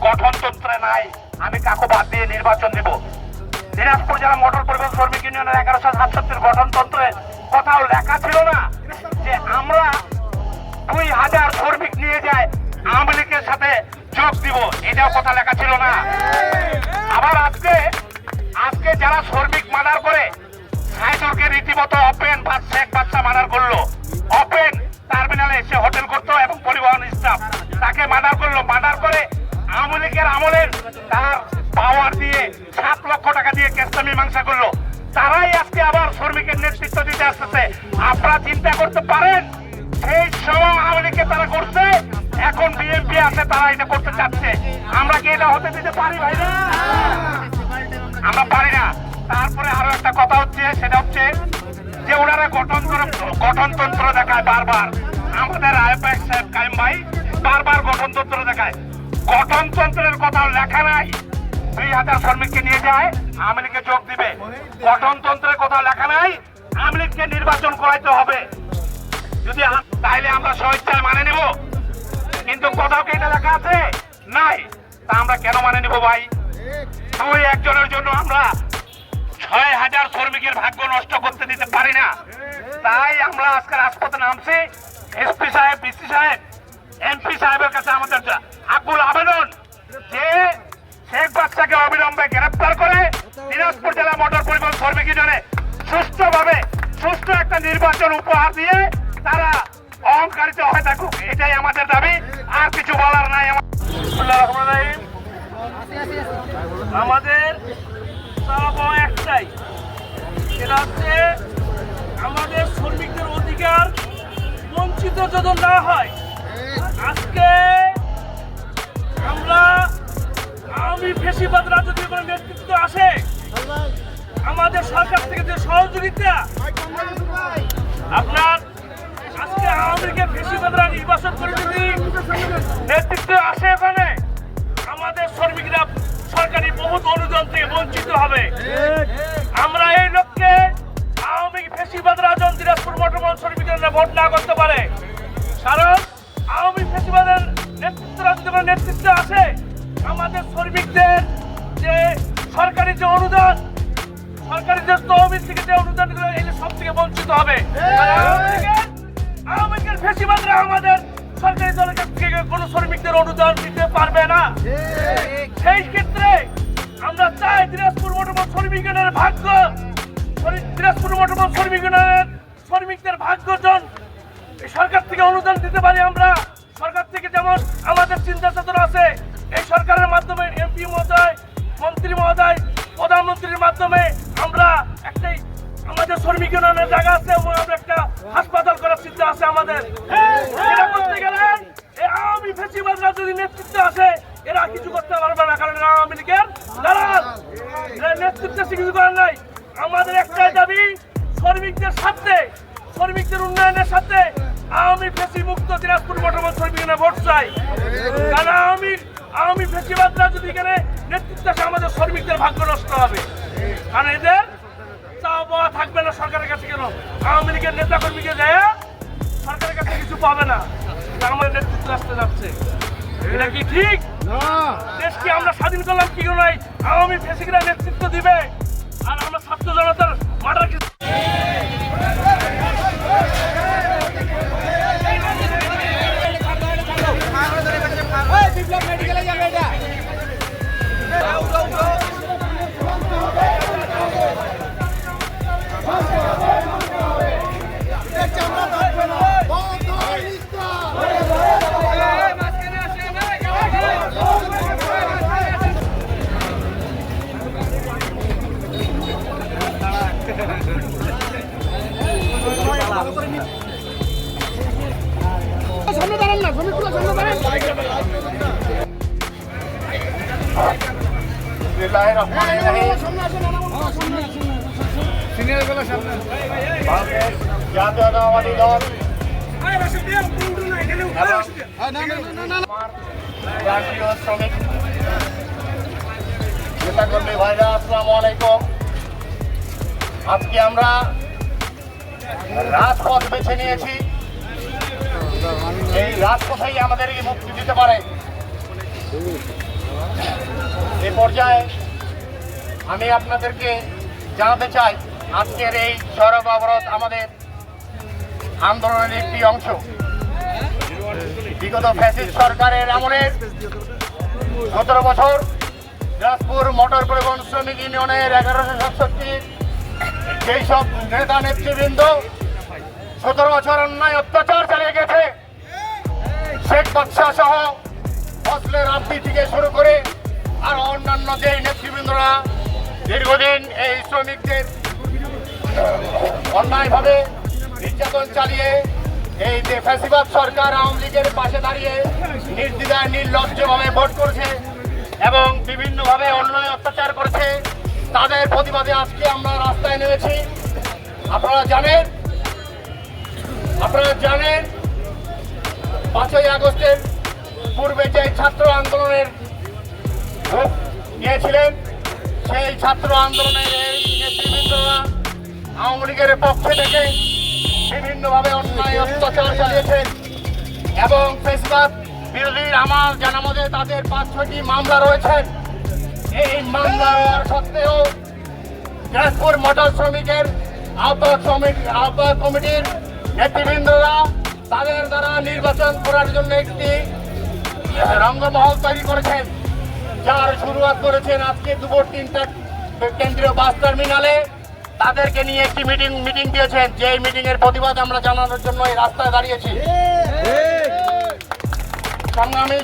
গঠনতন্ত্রে নাই আমি কাকে বাদ দিয়ে নির্বাচন দিব। দিনাজপুর জেলা মোটর পরিবহন শ্রমিক ইউনিয়নের 1167 গঠনতন্ত্রে কোথাও লেখা ছিল না যে আমরা 2000 শ্রমিক নিয়ে যাই আওয়ামী লীগের সাথে যোগ দিব, এটাও কথা লেখা ছিল না। আবার আজকে যারা শ্রমিক মার্ডার করে সাইদুরকে রীতিমতো ওপেন বা শেখ বাদশা মার্ডার করলো, ওপেন টার্মিনালে এসে হোটেল করতো এবং পরিবহন স্টাফ তাকে মার্ডার করলো, মার্ডার করে আওয়ামী লীগের আমলের তার পাওয়ার দিয়ে 7 লক্ষ টাকা দিয়ে কেসটা মীমাংসা করলো। তারাই আজকে আবার শ্রমিকের নেতৃত্ব দিতে আসতেছে। আপনারা চিন্তা করতে পারেন সেই সময় আওয়ামী লীগকে তারা করছে, এখন বিএনপি আছে তারা এটা করতে চাচ্ছে। আমরা কি এটা হতে দিতে পারি ভাই? না, আমরা পারি না। তারপরে আরো একটা কথা হচ্ছে, সেটা হচ্ছে যে ওনারা গঠনতন্ত্র দেখায় বারবার। আমাদের আইপ্যাক সাহেব কায়েম ভাই বারবার গঠনতন্ত্র দেখায়, গঠনতন্ত্রের কথা লেখা নাই 2000 শ্রমিককে নিয়ে যায় আওয়ামী লীগে যোগ দিবে। গঠনতন্ত্রের কথা লেখা নাই আওয়ামী লীগকে নির্বাচন করাইতে হবে। যদি তাইলে আমরা স্বেচ্ছায় মানে নিব, কিন্তু কোথাও কি এটা লেখা আছে? নাই। তা আমরা কেন মানে নিব ভাই? দুই একজনের জন্য আমরা 6000 শ্রমিকের ভাগ্য নষ্ট করতে দিতে পারি না। তাই আমরা আজকে রাজপথে নামছি। এসপি সাহেব, ডিসি সাহেব, এমপি সাহেবের কাছে আমাদের আকুল আবেদন যে শেখ বাদশাকে অবিলম্বে গ্রেফতার করে দিনাজপুর জেলা মোটর পরিবহন শ্রমিক ইউনিয়নে সুষ্ঠুভাবে সুষ্ঠু একটা নির্বাচন উপহার দিয়ে তারা অহংকারিত হয়ে থাকুক, এটাই আমাদের দাবি। আর কিছু বলার নাই। আমাদের একটাই, সেটা হচ্ছে আমাদের শ্রমিকদের অধিকার বঞ্চিত যদি না হয়। আজকে আমরা আওয়ামী ফ্যাসিবাদ রাজনৈতিক নেতৃত্ব আসে, আমাদের সরকার থেকে যে সহযোগিতা আপনার আজকে আওয়ামী লীগের ফ্যাসিবাদরা নির্বাচন করে যদি নেতৃত্ব আসে, এখানে আমাদের শ্রমিকরা সরকারি বহুত অনুদান থেকে বঞ্চিত হবে। আমরা এই লক্ষ্যে আওয়ামী ফ্যাসিবাদ রাজন দিনাজপুর মোটর পরিবহন শ্রমিকরা ভোট না করতে পারে, কারণ আওয়ামী ফ্যাসিবাদের নেতৃত্ব আসে আমাদের শ্রমিকদের যে সরকারি যে অনুদান, সরকারি যে তহবিল থেকে যে অনুদানগুলো, এই যে সব থেকে বঞ্চিত হবে। আওয়ামী লীগের ফ্যাসিবাদরা আমাদের সরকারি দলের কাছ থেকে কোনো শ্রমিকদের অনুদান দিতে পারবে না। সেই ক্ষেত্রে আমরা চাই দিনাজপুর মোটর পরিবহন শ্রমিক ইউনিয়নের ভাগ্য, দিনাজপুর মোটর পরিবহন শ্রমিক ইউনিয়নের শ্রমিকদের ভাগ্যজন সরকার থেকে অনুদান দিতে পারি। আমরা সরকার থেকে যেমন আমাদের চিন্তা চেতনা আছে, এই সরকারের মাধ্যমে এমপি মহোদয়, মন্ত্রী মহোদয়, প্রধানমন্ত্রীর মাধ্যমে আমরা একটাই আমাদের শ্রমিক ইউনিয়নের জায়গা আছে এবং আমরা একটা হাসপাতাল করার চিন্তা আছে আমাদের। এটা করতে গেলে এই আওয়ামী ফ্যাসিবাদরা যদি নেতৃত্বে আসে, এরা কিছু করতে পারবে না, কারণ আওয়ামী লীগের দালাল, নেতৃত্বে কিছু করার নাই। আমাদের একটাই দাবি, শ্রমিকদের সাথে, শ্রমিকদের উন্নয়নের সাথে আওয়ামী ফ্যাসি মুক্ত দিনাজপুর মোটর পরিবহন শ্রমিক ইউনিয়নে ভোট চাই। কারণ আওয়ামী ফ্যাসিবাদরা যদি এখানে নেতৃত্ব আসে, আমাদের শ্রমিকদের ভাগ্য নষ্ট হবে, কারণ এদের চাওয়া পাওয়া থাকবে না সরকারের কাছে। কেন আওয়ামী লীগের নেতা কর্মীকে যায় সরকারের কাছে কিছু পাবে না, আমাদের নেতৃত্ব আসতে যাচ্ছে। এটা কি ঠিক? দেশ কি আমরা স্বাধীন করলাম কি নয়? আওয়ামী ফ্যাসিকরা নেতৃত্ব দিবে আর আমরা ছাত্র জনতার মার্ডার মেডিকেলে যাবে। এটা সামনে দাঁড়ান না, শ্রমিকগুলো সামনে দাঁড়ান। জাতীয়তাবাদী দল রাষ্ট্রীয় শ্রমিক নেতাকর্মী ভাইরা, আসসালামু আলাইকুম। আজকে আমরা রাজপথ বেছে নিয়েছি। এই রাজপথেই আমাদেরকে মুক্তি দিতে পারে। এ পর্যায়ে আমি আপনাদেরকে জানাতে চাই, আজকের এই সড়ক অবরোধ আমাদের আন্দোলনের একটি অংশ। বিগত ফ্যাসিস্ট সরকারের আমলের 17 বছর দিনাজপুর মোটর পরিবহন শ্রমিক ইউনিয়নের 1167 যেই সব নেতা নেতৃবৃন্দ 17 বছর অন্যায় অত্যাচার চালিয়ে গেছে, শেখ বাদশাহ সহ ফজলে রাব্বি থেকে শুরু করে আর অন্যান্য যে নেতৃবৃন্দরা দীর্ঘদিন এই শ্রমিকদের অন্যায়ভাবে নির্যাতন চালিয়ে এই যে ফ্যাসিবাদ সরকার আওয়ামী লীগের পাশে দাঁড়িয়ে নির্দ্বিধায় নির্লজ্জভাবে ভোট করছে এবং বিভিন্নভাবে অন্যায় অত্যাচার করেছে, তাদের প্রতিবাদে আজকে আমরা রাস্তায় নেমেছি। আপনারা জানেন 5ই আগস্টের পূর্বে যে ছাত্র আন্দোলনের রূপ নিয়েছিলেন, সেই ছাত্র আন্দোলনের এই নেতৃবৃন্দরা আওয়ামী লীগের পক্ষে থেকে বিভিন্নভাবে অন্যায় অত্যাচার চালিয়েছেন এবং ফেসবাদ বিরোধী আমার জানা মতে তাদের 5-6টি মামলা রয়েছে। এই মামলা সত্ত্বেও দিনাজপুর মোটর শ্রমিকের আহ্বায়ক কমিটির নেতৃবৃন্দরা তাদের দ্বারা নির্বাচন করার জন্য একটি রঙ্গমহল তৈরি করেছেন, যার শুরুয়াত করেছেন আজকে দুপুর 3টা কেন্দ্রীয় বাস টার্মিনালে। তাদেরকে নিয়ে একটি মিটিং দিয়েছেন, যে মিটিং এর প্রতিবাদ আমরা জানানোর জন্য এই রাস্তায় দাঁড়িয়েছি। সংগ্রামী